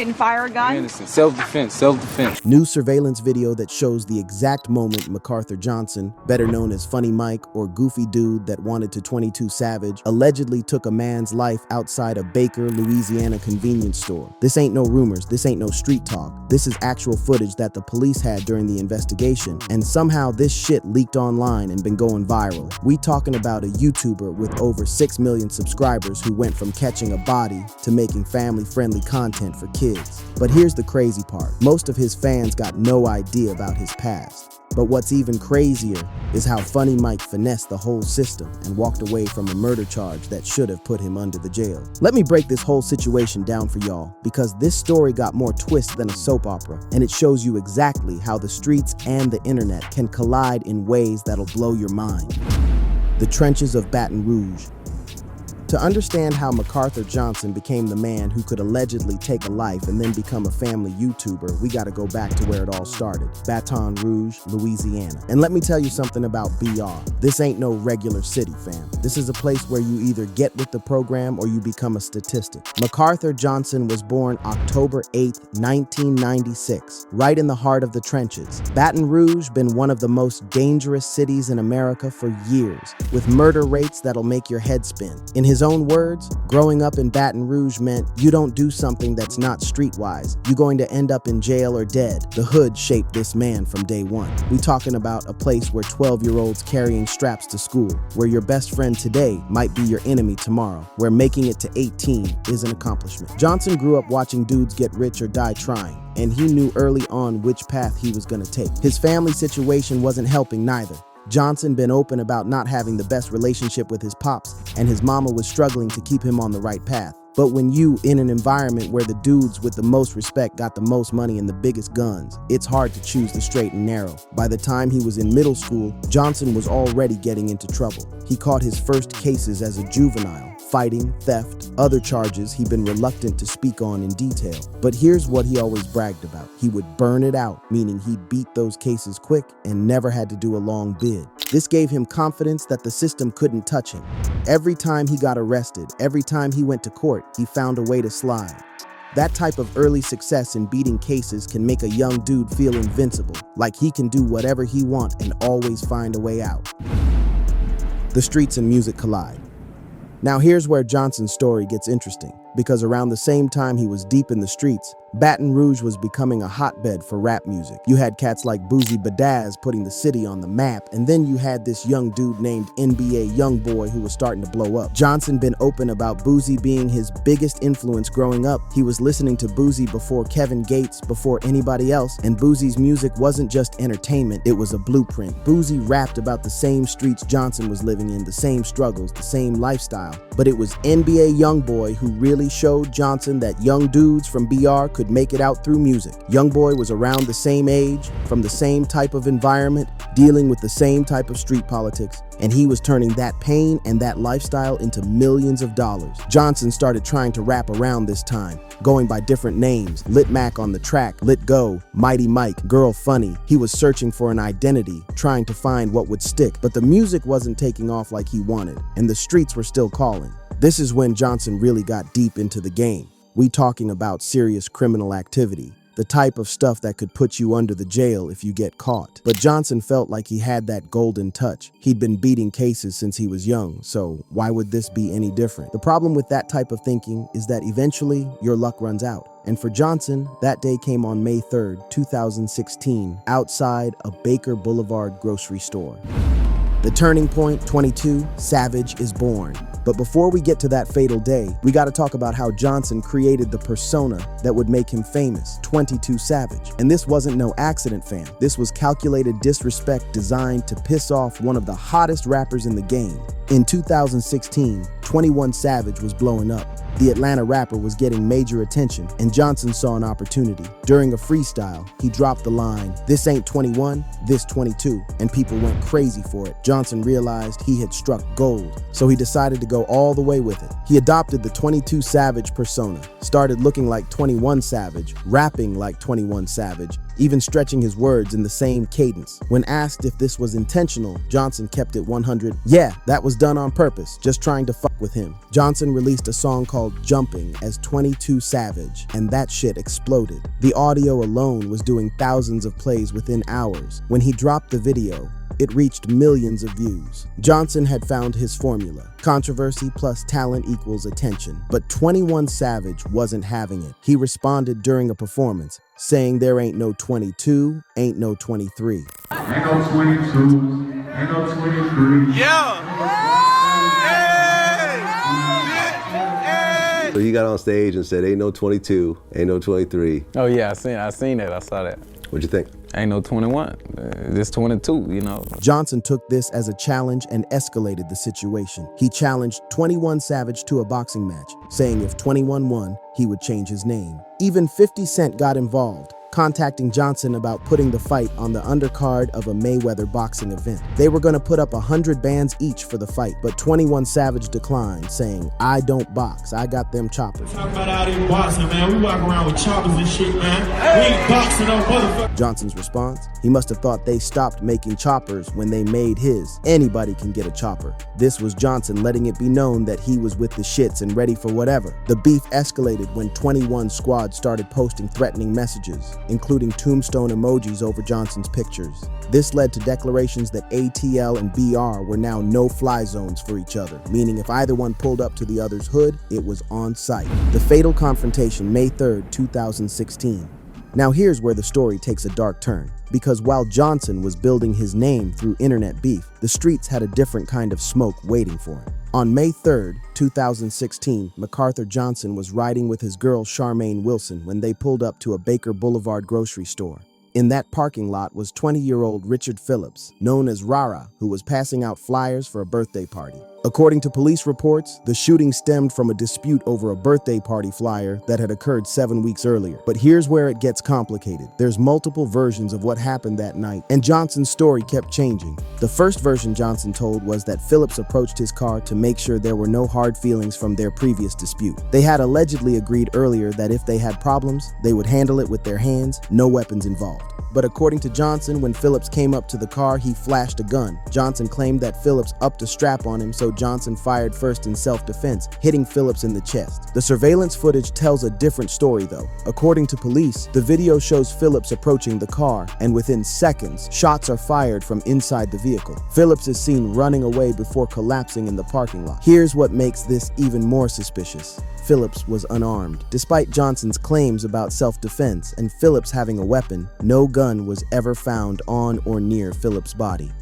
didn't fire a gun? Innocent. Self-defense. Self-defense. New surveillance video that shows the exact moment MacArthur Johnson, better known as Funny Mike or Goofy Dude that wanted to 22 Savage, allegedly took a man's life outside a Baker, Louisiana convenience store. This ain't no rumors, this ain't no street talk. This is actual footage that the police had during the investigation, and somehow this shit leaked online and been going viral. We talking about a YouTuber with over 6 million subscribers who went from catching a body to making family-friendly content for kids. But here's the crazy part. Most of his fans got no idea about his past. But what's even crazier is how Funny Mike finessed the whole system and walked away from a murder charge that should have put him under the jail. Let me break this whole situation down for y'all, because this story got more twists than a soap opera, and it shows you exactly how the streets and the internet can collide in ways that'll blow your mind. The trenches of Baton Rouge. To understand how MacArthur Johnson became the man who could allegedly take a life and then become a family YouTuber, we gotta go back to where it all started, Baton Rouge, Louisiana. And let me tell you something about BR. This ain't no regular city, fam. This is a place where you either get with the program or you become a statistic. MacArthur Johnson was born October 8th, 1996, right in the heart of the trenches. Baton Rouge been one of the most dangerous cities in America for years, with murder rates that'll make your head spin. In his own words, growing up in Baton Rouge meant you don't do something that's not streetwise. You're going to end up in jail or dead. The hood shaped this man from day one. We talking about a place where 12-year-olds carrying straps to school, where your best friend today might be your enemy tomorrow, where making it to 18 is an accomplishment. Johnson grew up watching dudes get rich or die trying, and he knew early on which path he was gonna take. His family situation wasn't helping neither. Johnson been open about not having the best relationship with his pops, and his mama was struggling to keep him on the right path. But when you in an environment where the dudes with the most respect got the most money and the biggest guns, it's hard to choose the straight and narrow. By the time he was in middle school, Johnson was already getting into trouble. He caught his first cases as a juvenile, fighting, theft, other charges he'd been reluctant to speak on in detail. But here's what he always bragged about. He would burn it out, meaning he'd beat those cases quick and never had to do a long bid. This gave him confidence that the system couldn't touch him. Every time he got arrested, every time he went to court, he found a way to slide. That type of early success in beating cases can make a young dude feel invincible, like he can do whatever he wants and always find a way out. The streets and music collide. Now here's where Johnson's story gets interesting, because around the same time he was deep in the streets, Baton Rouge was becoming a hotbed for rap music. You had cats like Boozy Badazz putting the city on the map, and then you had this young dude named NBA Youngboy who was starting to blow up. Johnson been open about Boozy being his biggest influence growing up. He was listening to Boozy before Kevin Gates, before anybody else, and Boozy's music wasn't just entertainment, it was a blueprint. Boozy rapped about the same streets Johnson was living in, the same struggles, the same lifestyle. But it was NBA Youngboy who really showed Johnson that young dudes from BR could make it out through music. Youngboy was around the same age, from the same type of environment, dealing with the same type of street politics, and he was turning that pain and that lifestyle into millions of dollars. Johnson started trying to rap around this time, going by different names: Lit Mac on the track, Lit Go, Mighty Mike, Girl Funny. He was searching for an identity, trying to find what would stick, but the music wasn't taking off like he wanted, and the streets were still calling. This is when Johnson really got deep into the game. We talking about serious criminal activity, the type of stuff that could put you under the jail if you get caught. But Johnson felt like he had that golden touch. He'd been beating cases since he was young, so why would this be any different? The problem with that type of thinking is that eventually your luck runs out. And for Johnson, that day came on May 3rd, 2016, outside a Baker Boulevard grocery store. The turning point, 22, Savage is born. But before we get to that fatal day, we gotta talk about how Johnson created the persona that would make him famous, 22 Savage. And this wasn't no accident, fam. This was calculated disrespect designed to piss off one of the hottest rappers in the game. In 2016, 21 Savage was blowing up. The Atlanta rapper was getting major attention, and Johnson saw an opportunity. During a freestyle, he dropped the line, "This ain't 21, this 22," and people went crazy for it. Johnson realized he had struck gold, so he decided to go all the way with it. He adopted the 22 Savage persona, started looking like 21 Savage, rapping like 21 Savage, even stretching his words in the same cadence. When asked if this was intentional, Johnson kept it 100. Yeah, that was done on purpose, just trying to fuck with him. Johnson released a song called Jumping as 22 Savage, and that shit exploded. The audio alone was doing thousands of plays within hours. When he dropped the video, it reached millions of views. Johnson had found his formula. Controversy plus talent equals attention. But 21 Savage wasn't having it. He responded during a performance, saying there ain't no 22, ain't no 23. Ain't no 22, ain't no 23. So he got on stage and said, ain't no 22, ain't no 23. Oh yeah, I seen that. I saw that. What'd you think? Ain't no 21. This 22, you know. Johnson took this as a challenge and escalated the situation. He challenged 21 Savage to a boxing match, saying if 21 won, he would change his name. Even 50 Cent got involved, contacting Johnson about putting the fight on the undercard of a Mayweather boxing event. They were going to put up 100 bands each for the fight, but 21 Savage declined, saying, I don't box, I got them choppers. Talk about out here boxing, man. We walk around with choppers and shit, man. We ain't boxing no motherfucker. Johnson's response? He must have thought they stopped making choppers when they made his. Anybody can get a chopper. This was Johnson letting it be known that he was with the shits and ready for whatever. The beef escalated when 21 Squad started posting threatening messages, including tombstone emojis over Johnson's pictures. This led to declarations that ATL and BR were now no-fly zones for each other, meaning if either one pulled up to the other's hood, it was on sight. The fatal confrontation, May 3rd, 2016. Now here's where the story takes a dark turn, because while Johnson was building his name through internet beef, the streets had a different kind of smoke waiting for him. On May 3rd, 2016, MacArthur Johnson was riding with his girl Charmaine Wilson when they pulled up to a Baker Boulevard grocery store. In that parking lot was 20-year-old Richard Phillips, known as Rara, who was passing out flyers for a birthday party. According to police reports, the shooting stemmed from a dispute over a birthday party flyer that had occurred 7 weeks earlier. But here's where it gets complicated. There's multiple versions of what happened that night, and Johnson's story kept changing. The first version Johnson told was that Phillips approached his car to make sure there were no hard feelings from their previous dispute. They had allegedly agreed earlier that if they had problems, they would handle it with their hands, no weapons involved. But according to Johnson, when Phillips came up to the car, he flashed a gun. Johnson claimed that Phillips upped a strap on him, so Johnson fired first in self-defense, hitting Phillips in the chest. The surveillance footage tells a different story, though. According to police, the video shows Phillips approaching the car, and within seconds, shots are fired from inside the vehicle. Phillips is seen running away before collapsing in the parking lot. Here's what makes this even more suspicious. Phillips was unarmed. Despite Johnson's claims about self-defense and Phillips having a weapon, no gun was ever found on or near Phillips' body.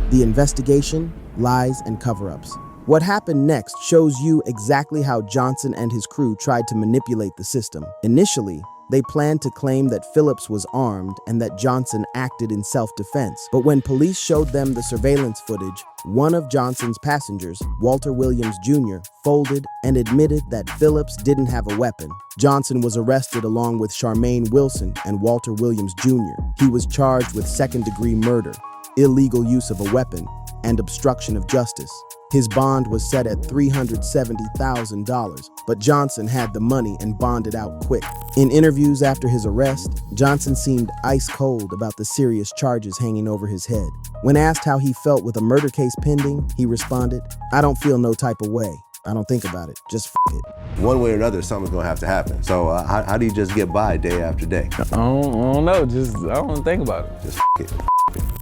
The investigation, lies, and cover-ups. What happened next shows you exactly how Johnson and his crew tried to manipulate the system. Initially, they planned to claim that Phillips was armed and that Johnson acted in self-defense. But when police showed them the surveillance footage, one of Johnson's passengers, Walter Williams Jr., folded and admitted that Phillips didn't have a weapon. Johnson was arrested along with Charmaine Wilson and Walter Williams Jr. He was charged with second-degree murder, illegal use of a weapon, and obstruction of justice. His bond was set at $370,000, but Johnson had the money and bonded out quick. In interviews after his arrest, Johnson seemed ice cold about the serious charges hanging over his head. When asked how he felt with a murder case pending, he responded, "I don't feel no type of way. I don't think about it. Just f it." One way or another, something's gonna have to happen. So how do you just get by day after day? I don't know. I don't think about it. Just f it.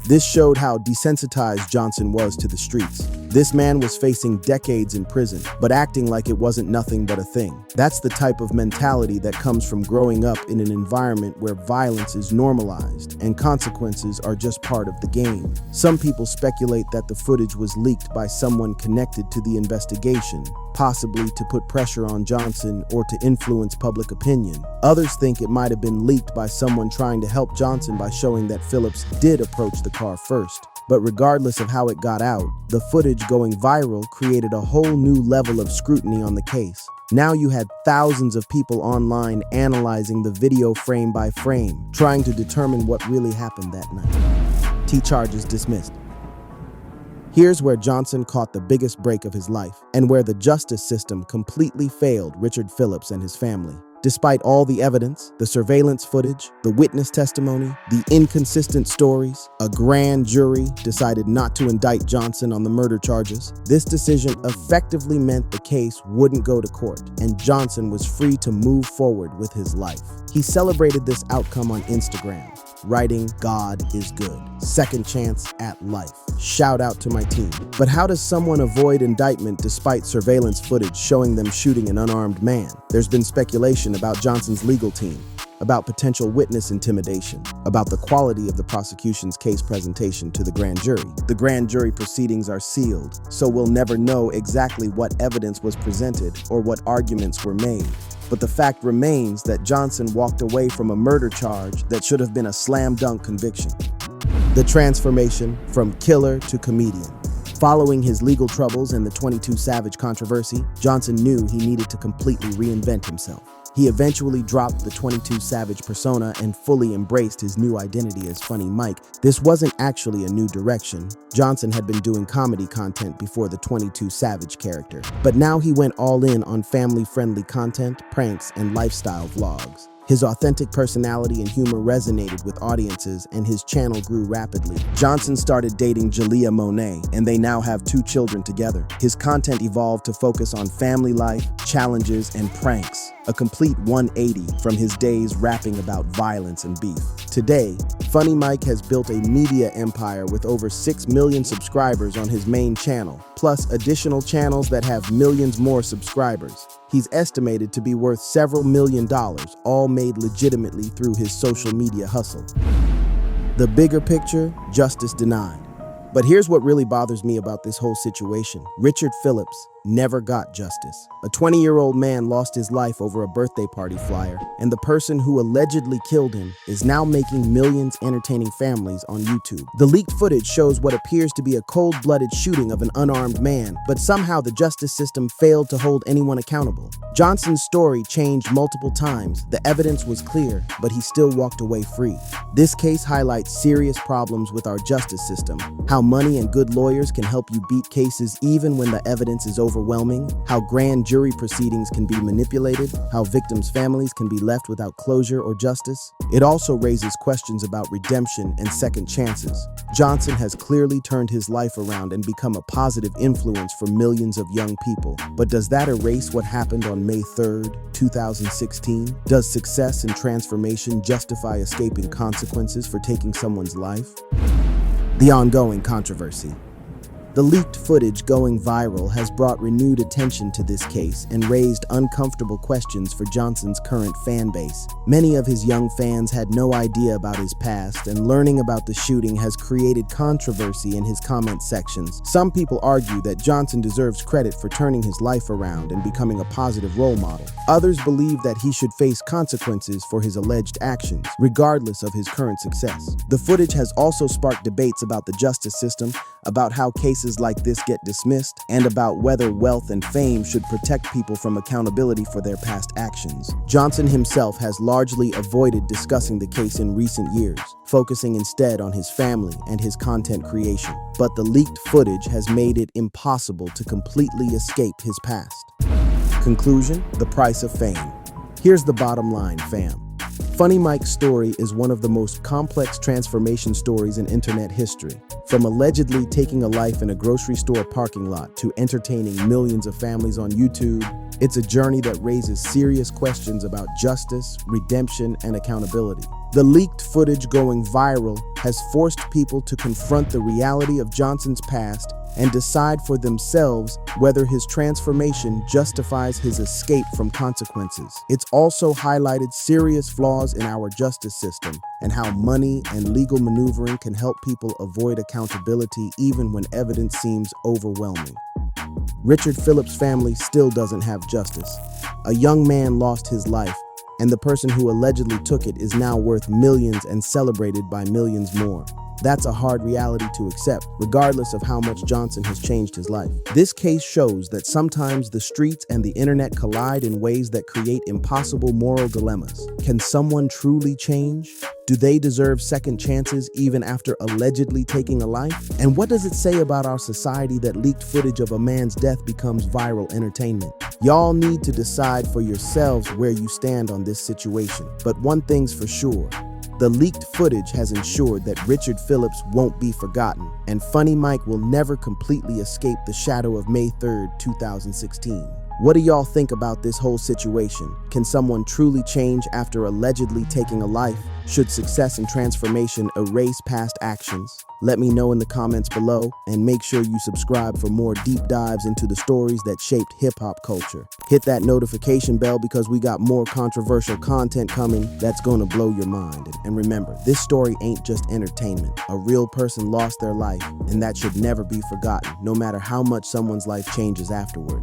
This showed how desensitized Johnson was to the streets. This man was facing decades in prison, but acting like it wasn't nothing but a thing. That's the type of mentality that comes from growing up in an environment where violence is normalized and consequences are just part of the game. Some people speculate that the footage was leaked by someone connected to the investigation, possibly to put pressure on Johnson or to influence public opinion. Others think it might have been leaked by someone trying to help Johnson by showing that Phillips did approach the car first. But regardless of how it got out, the footage going viral created a whole new level of scrutiny on the case. Now you had thousands of people online analyzing the video frame by frame, trying to determine what really happened that night. T charges dismissed. Here's where Johnson caught the biggest break of his life, and where the justice system completely failed Richard Phillips and his family. Despite all the evidence, the surveillance footage, the witness testimony, the inconsistent stories, a grand jury decided not to indict Johnson on the murder charges. This decision effectively meant the case wouldn't go to court, and Johnson was free to move forward with his life. He celebrated this outcome on Instagram, writing, "God is good. Second chance at life. Shout out to my team." But how does someone avoid indictment despite surveillance footage showing them shooting an unarmed man? There's been speculation about Johnson's legal team, about potential witness intimidation, about the quality of the prosecution's case presentation to the grand jury. The grand jury proceedings are sealed, so we'll never know exactly what evidence was presented or what arguments were made. But the fact remains that Johnson walked away from a murder charge that should have been a slam dunk conviction. The transformation from killer to comedian. Following his legal troubles and the 22 Savage controversy, Johnson knew he needed to completely reinvent himself. He eventually dropped the 22 Savage persona and fully embraced his new identity as Funny Mike. This wasn't actually a new direction. Johnson had been doing comedy content before the 22 Savage character, but now he went all in on family-friendly content, pranks, and lifestyle vlogs. His authentic personality and humor resonated with audiences, and his channel grew rapidly. Johnson started dating Jalea Monet, and they now have 2 children together. His content evolved to focus on family life, challenges, and pranks, a complete 180 from his days rapping about violence and beef. Today, Funny Mike has built a media empire with over 6 million subscribers on his main channel, plus additional channels that have millions more subscribers. He's estimated to be worth several $1,000,000, all made legitimately through his social media hustle. The bigger picture, justice denied. But here's what really bothers me about this whole situation. Richard Phillips never got justice. A 20-year-old man lost his life over a birthday party flyer, and the person who allegedly killed him is now making millions entertaining families on YouTube. The leaked footage shows what appears to be a cold-blooded shooting of an unarmed man, but somehow the justice system failed to hold anyone accountable. Johnson's story changed multiple times. The evidence was clear, but he still walked away free. This case highlights serious problems with our justice system, how money and good lawyers can help you beat cases even when the evidence is overwhelming, how grand jury proceedings can be manipulated, how victims' families can be left without closure or justice. It also raises questions about redemption and second chances. Johnson has clearly turned his life around and become a positive influence for millions of young people. But does that erase what happened on May 3rd, 2016? Does success and transformation justify escaping consequences for taking someone's life? The ongoing controversy. The leaked footage going viral has brought renewed attention to this case and raised uncomfortable questions for Johnson's current fan base. Many of his young fans had no idea about his past, and learning about the shooting has created controversy in his comment sections. Some people argue that Johnson deserves credit for turning his life around and becoming a positive role model. Others believe that he should face consequences for his alleged actions, regardless of his current success. The footage has also sparked debates about the justice system, about how cases like this get dismissed, and about whether wealth and fame should protect people from accountability for their past actions. Johnson himself has largely avoided discussing the case in recent years, focusing instead on his family and his content creation. But the leaked footage has made it impossible to completely escape his past. Conclusion: the price of fame. Here's the bottom line, fam. Funny Mike's story is one of the most complex transformation stories in internet history. From allegedly taking a life in a grocery store parking lot to entertaining millions of families on YouTube, it's a journey that raises serious questions about justice, redemption, and accountability. The leaked footage going viral has forced people to confront the reality of Johnson's past and decide for themselves whether his transformation justifies his escape from consequences. It's also highlighted serious flaws in our justice system and how money and legal maneuvering can help people avoid accountability even when evidence seems overwhelming. Richard Phillips' family still doesn't have justice. A young man lost his life, and the person who allegedly took it is now worth millions and celebrated by millions more. That's a hard reality to accept, regardless of how much Johnson has changed his life. This case shows that sometimes the streets and the internet collide in ways that create impossible moral dilemmas. Can someone truly change? Do they deserve second chances even after allegedly taking a life? And what does it say about our society that leaked footage of a man's death becomes viral entertainment? Y'all need to decide for yourselves where you stand on this situation. But one thing's for sure. The leaked footage has ensured that Richard Phillips won't be forgotten, and Funny Mike will never completely escape the shadow of May 3rd, 2016. What do y'all think about this whole situation? Can someone truly change after allegedly taking a life? Should success and transformation erase past actions? Let me know in the comments below, and make sure you subscribe for more deep dives into the stories that shaped hip-hop culture. Hit that notification bell because we got more controversial content coming that's gonna blow your mind. And remember, this story ain't just entertainment. A real person lost their life, and that should never be forgotten, no matter how much someone's life changes afterward.